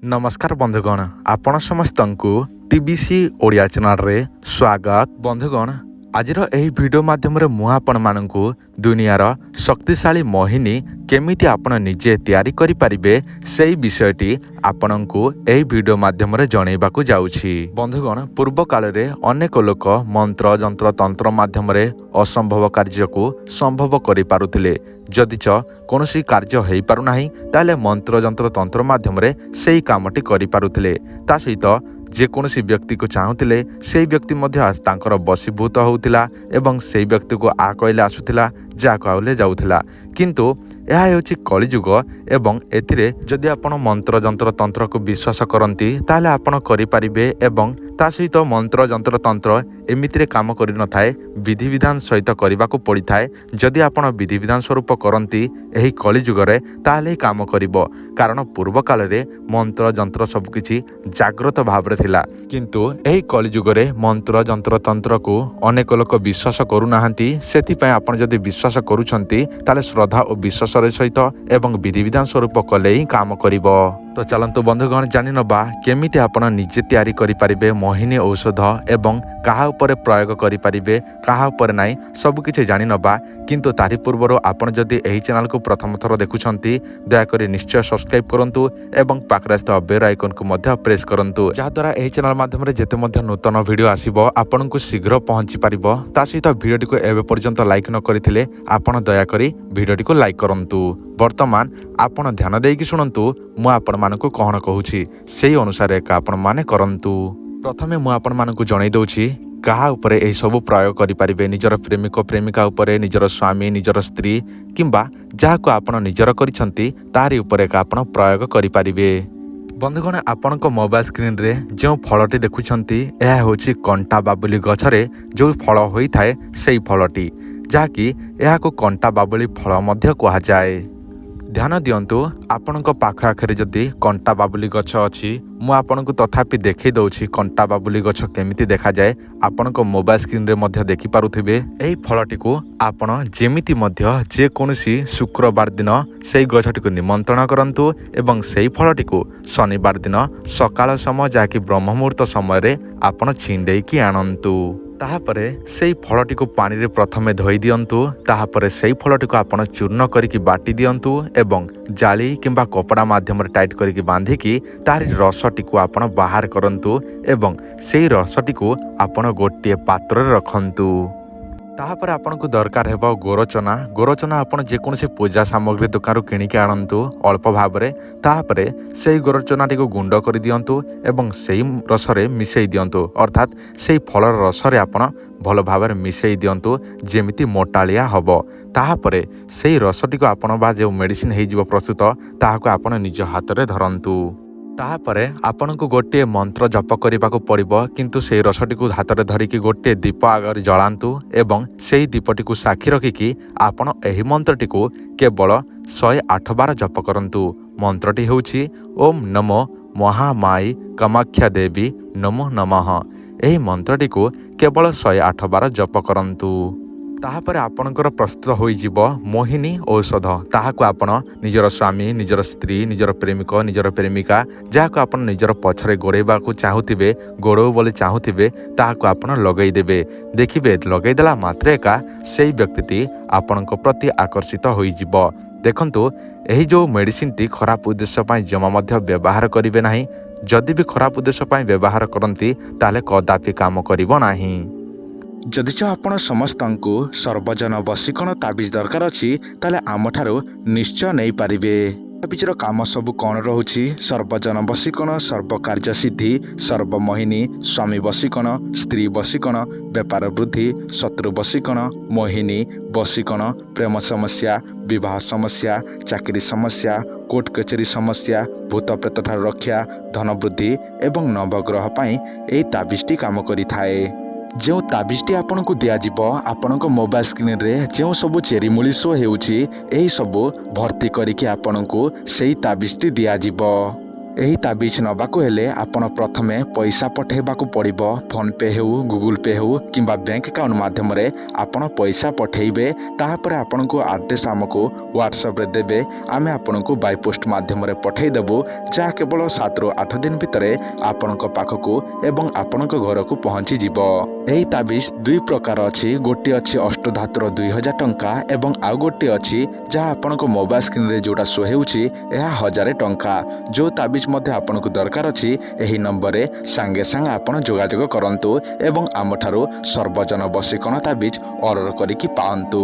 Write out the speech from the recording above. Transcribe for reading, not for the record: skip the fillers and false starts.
नमस्कार बंधुगण आपण समस्तंकु टीबीसी ओडिया चैनल रे स्वागत। बंधुगण आजिर एही वीडियो माध्यम रे मु आपण माननकु दुनियार शक्तिशाली मोहिनी केमिति आपण निजे तैयारी करि परिबे सेही विषयटी आपणंकु एही वीडियो माध्यम रे जणैबाकू जाउछि। बंधुगण पूर्व काल रे अनेक लोक मंत्र जंत्र तंत्र माध्यम रे असंभव कार्य को संभव करि पारुथिले। जदि कौनसी कार्य हो पारुना ताले मंत्र जंत्र तंत्र माध्यम रे सेही कामटी करि पारुथिले। ता सहित जेकोसी व्यक्ति को चाहूले से व्यक्ति मध्य तांकर बशीभूत होउथिला एवं से व्यक्ति को आ कहले आसुथिला जा कहले जाउथिला। किंतु यह हेउछि कलिजुग एवं एथिरे जदि आपण मंत्र जंत्र तंत्र को विश्वास करती ताले आपण करि परिबे एवं ता सहित मंत्र जंत्र तंत्र एमितिरे काम करि न थाए विधि विधान सहित करबाकू पड़ी थाए। जदि आपण विधि विधान स्वरूप करती एही कलिजुगरे ताले काम करिवो, कारण पूर्व काल रे मंत्र जंत्र सब किछि जागृत भाव रे थिला। किंतु एही कलिजुगरे मंत्र जंत्र तंत्र को अनेक लोक विश्वास करू नाहंती। सेथि पय आपण जदि विश्वास करूछंती ताले श्रद्धा और विश्वास सहित एवं विधि विधान स्वरूप कले ही काम करिवो। तो चलंतु बंधुगण जानि नबा केमिति आपण निजे तैयारी करि परिबे मोहिनी औषध एवं काहा उपरे प्रयोग करि परिबे काहा उपरे नाही सब किछि जानि नबा। किंतु तारि पूर्वरो आपण जदि एही चैनल को प्रथम थर देखुछंती दया करी निश्चय सब्सक्राइब करंतु एवं पाखरे स्थित बेल आइकन को मध्य प्रेस करंतु, जहा द्वारा एही चैनल माध्यम रे जेते मध्य नूतन वीडियो आसीबो आपण को शीघ्र पहुंची परिबो। ता सहित वीडियो को एबे पर्यंत लाइक न करिथिले आपण दया करी वीडियो को लाइक करंतु। वर्तमान आपण ध्यान देकी शुणंतु मु आपण मानकु कोहण कहूछि सेही अनुसार एका आपण माने करंतु। प्रथमे मु आपण मानकु जणाई दउछि काहा उपरे एही सब प्रयोग करि परिबे। निजर प्रेमिक प्रेमिका उपरे, निजर स्वामी, निजर स्त्री किंबा जाहाको आपण निजर करिसंती तारि उपरे एका आपण प्रयोग करि परिबे। बंधुगण आपण मोबाइल स्क्रीन रे जो फलटी देखुछंती यह होछि कंटा बाबुली गछरे जो फल होई थाए सेही फलटी, जाकी एहाको कंटा बाबुली फल मध्य कहा जाए। ध्यान दियंतु आपणक पाख आखरे जदि कंटा बाबुली गछ अछि मु आपणको तथापि देखै दउछि कंटा बाबुली गछ केमिति देखा जाए। आपणको मोबाइल स्क्रीन रे मध्य देखि पारुथिबे। एही फलटी को आपण जेमिति मध्य जे कोनोसी शुक्रवार दिन सेही गछटी को निमंत्रण करंतु एवं सेही फलटी को शनिवार दिन सकाळ समय जाकी ब्रह्म मुहूर्त समय रे आपण छिंडेई की आनंतु। ताहापरे सेही फलटी को पानी रे प्रथमे धोई दियंतु। ताहापरे सेही फलटी को आपण चूर्ण करिकि बाटी दियंतु एवं जाली किंबा कपड़ा माध्यम रे टाइट करिकि बांधिकी तारि रसटी को आपण बाहर करंतु एवं सेही रसटी को आपण गोटे पात्र रे रखंतु। ताहापर आपनको दरकार हेबो गोरचना। गोरचना आपण जेकोसी पूजा सामग्री दुकान किणिकी आनंतु अल्प भावरे। ताहापरे सेही गोरचनाटी को गुंड कर दियंतु एवं सेही रसरे मिसई दियंतु, अर्थात सेही फलर रसरे आपण भल भावरे मिसई दियंतु जेमिति मोटालिया हबो। ताहापरे सेही रसटी को आपण बा जे मेडिसिन हे जिवो प्रस्तुत ताहाको आपण निज हाथ रे धरंतु। ताहापरे आपनको गोटे मंत्र जप करिबाको पड़िबो, किंतु सेही रसटी को हाथ रे धरिकी गोटे दीप आगर जलांतु एवं सेही दीपटी को साक्षी रखिकी आपण एही मंत्रटी को केवल 108 बार जप करंतु। मंत्रटी हेउछि ओम नमो महामाई कामाख्या देवी नमो नमः। एही मंत्रटी को केवल 108 बार जप करंतु। ताहापर आपणकर प्रस्तुत होई जिवो मोहिनी औषध। ताहाको आपण निजर स्वामी, निजर स्त्री, निजर प्रेमिक, निजर प्रेमिका जाहाको आपण निजर पछरे गोड़ेबाकू चाहूथिबे, गोड़ो बोले चाहूथिबे ताहाको आपण लगेई देबे। देखिबे लगेई देला मात्रे एका सेही व्यक्तिटी आपणक प्रति आकर्षित होई जिवो। देखंतु एही जो मेडिसिन टी खराब उद्देश्य पय जमा मध्य व्यवहार करिवे नाही। जदि भी खराब उद्देश्य पय व्यवहार करंती ताले कदापि काम करिवो नाही। जदि आपण समस्तंकु सर्वजन बशीकरण ताबिज दरकार अछि ताले आमठारु निश्चय नै पारिबे। ताबिजर काम सब कौन रहुछि सर्वजन बशीकरण, सर्व कार्य सिद्धि, सर्व मोहिनी, स्वामी बशीकरण, स्त्री बशीकरण, व्यापार वृद्धि, शत्रु बशीकरण, मोहिनी बशीकरण, प्रेम समस्या, विवाह समस्या, चाकरी समस्या, कोर्ट कचेरी समस्या, भूत प्रेत ठार रक्षा, धन वृद्धि एवं नवग्रह पई एई ताबिजटी काम करि थाए। जो ताबिजटी आपनको दियाजिबो आपणक मोबाइल स्क्रीन रे जो सब चेरी मूली शो हेउछि एही सब भर्ती करिकि आपनको सेही ताबिजटी दियाजिबो। ଏହି ତାବିଜ ନେବାକୁ ହେଲେ ଆପଣ ପ୍ରଥମେ ପଇସା ପଠାଇବାକୁ ପଡ଼ିବ। ଫୋନ୍ ପେ ହେଉ, ଗୁଗୁଲ ପେ ହେଉ କିମ୍ବା ବ୍ୟାଙ୍କ ଆକାଉଣ୍ଟ ମାଧ୍ୟମରେ ଆପଣ ପଇସା ପଠାଇବେ। ତାପରେ ଆପଣଙ୍କୁ ଆଡ୍ରେସ୍ ଆମକୁ ହ୍ୱାଟ୍ସଆପ୍ରେ ଦେବେ। ଆମେ ଆପଣଙ୍କୁ ବାଇ ପୋଷ୍ଟ ମାଧ୍ୟମରେ ପଠାଇଦେବୁ, ଯାହା କେବଳ 7ରୁ 8 ଦିନ ଭିତରେ ଆପଣଙ୍କ ପାଖକୁ ଏବଂ ଆପଣଙ୍କ ଘରକୁ ପହଞ୍ଚିଯିବ। ଏହି ତାବିଜ 2 ପ୍ରକାର ଅଛି। ଗୋଟିଏ ଅଛି ଅଷ୍ଟଧାତୁର 2000 ଟଙ୍କା ଏବଂ ଆଉ ଗୋଟିଏ ଅଛି ଯାହା ଆପଣଙ୍କ ମୋବାଇଲ ସ୍କ୍ରିନ୍ରେ ଯେଉଁଟା ଶୋ ହେଉଛି ଏହା 1000 ଟଙ୍କା। ଯେଉଁ ତାବିଜ ମଧ୍ୟ ଆପଣଙ୍କୁ ଦରକାର ଅଛି ଏହି ନମ୍ବରରେ ସାଙ୍ଗେ ସାଙ୍ଗେ ଆପଣ ଯୋଗାଯୋଗ କରନ୍ତୁ ଏବଂ ଆମଠାରୁ ସର୍ବଜନ ବଶୀକରଣ ତାବିଜ ଅର୍ଡ଼ର କରିକି ପାଆନ୍ତୁ।